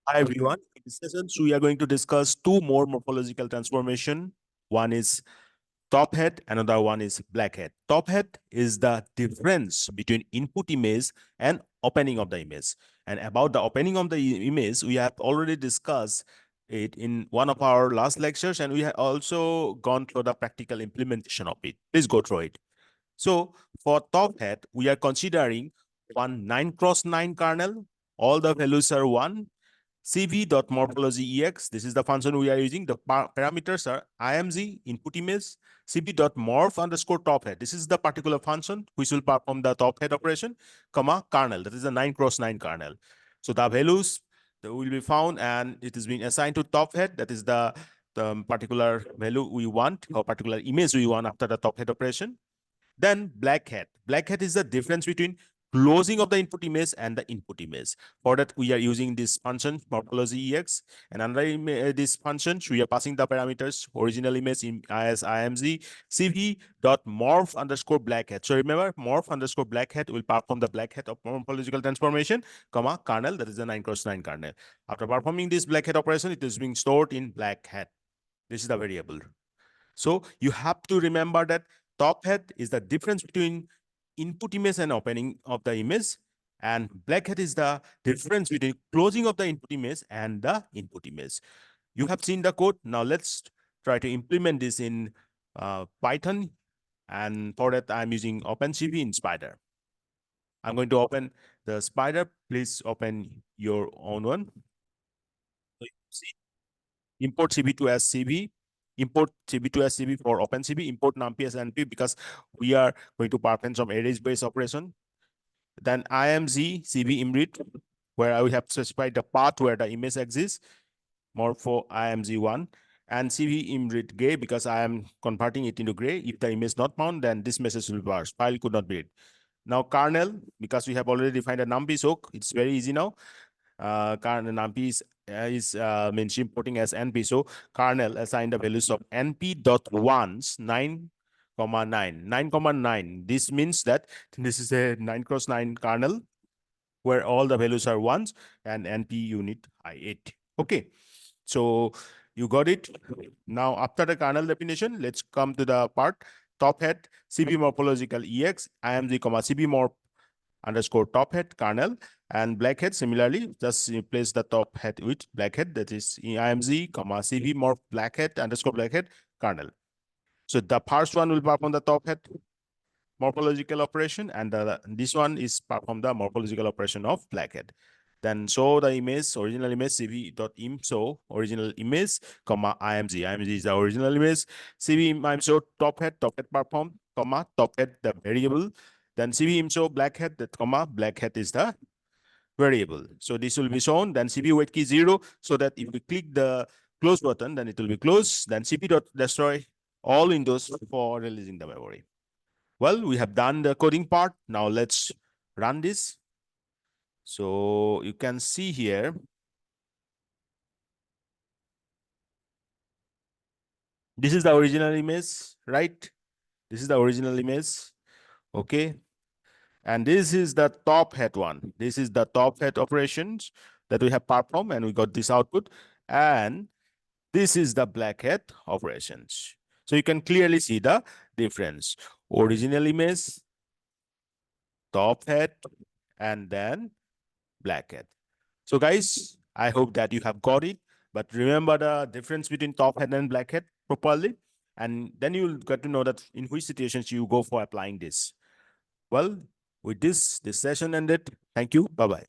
Hi everyone. In this session, we are going to discuss two more morphological transformation. One is top head, another one is black head. Top head is the difference between input image and opening of the image. And about the opening of the image, we have already discussed it in one of our last lectures, and we have also gone through the practical implementation of it. Please go through it. So for top head, we are considering one 9x9 kernel. All the values are 1. cv.morphology.ex, this is the function we are using. The parameters are img, input image, cv.morph underscore top head. This is the particular function which will perform the top head operation, comma, kernel. That is a 9x9 kernel. So the values that will be found and it is being assigned to top head. That is the particular value we want or particular image we want after the top head operation. Then black hat. Black hat is the difference between closing of the input image and the input image. For that, we are using this function, morphology ex. And under this function, we are passing the parameters, original image as img, cv.morph underscore black hat. So remember, morph underscore black hat will perform the black hat of morphological transformation, comma, kernel, that is the 9x9 kernel. After performing this black hat operation, it is being stored in black hat. This is the variable. So you have to remember that top hat is the difference between input image and opening of the image, and black hat is the difference between closing of the input image and the input image. You have seen the code. Now let's try to implement this in Python. And for that, I'm using OpenCV in Spider. I'm going to open the Spider. Please open your own one. So you see, import CB to as CB, import CB to as CB for OpenCV, import numpy as NP because we are going to perform some arrays-based operation. Then img CB imread, where I will have specified the path where the image exists, more for img1, and CB imread gray because I am converting it into gray. If the image not found, then this message will burst. File could not be read. Now kernel, because we have already defined a numpy soak, it's very easy now. Kernel numpy is means importing as np. So kernel assign the values of np dot ones 9,9 9,9. This means that this is a 9x9 kernel where all the values are ones and np unit i8. Okay, so you got it. Now after the kernel definition, let's come to the part top head cb morphological ex img comma cb morph underscore top head kernel, and black head similarly just replace the top head with black head, that is img comma cv morph black head underscore black head kernel. So the first one will perform the top head morphological operation, and this one is perform the morphological operation of black head. Then show the image, original image, cv.im show original image, comma img. Img is the original image. cv im show top head perform, comma top head the variable. Then cv im show black head, that comma black head is the variable. So this will be shown. Then cp wait key 0, so that if we click the close button, then it will be closed. Then cp.destroy all windows for releasing the memory. Well, we have done the coding part. Now let's run this. So you can see here, this is the original image, right? This is the original image. Okay. And this is the top head one. This is the top head operations that we have performed, and we got this output. And this is the black hat operations. So you can clearly see the difference. Original image, top hat, and then black hat. So guys, I hope that you have got it. But remember the difference between top hat and black hat properly. And then you'll get to know that in which situations you go for applying this. Well, with this session ended. Thank you. Bye-bye.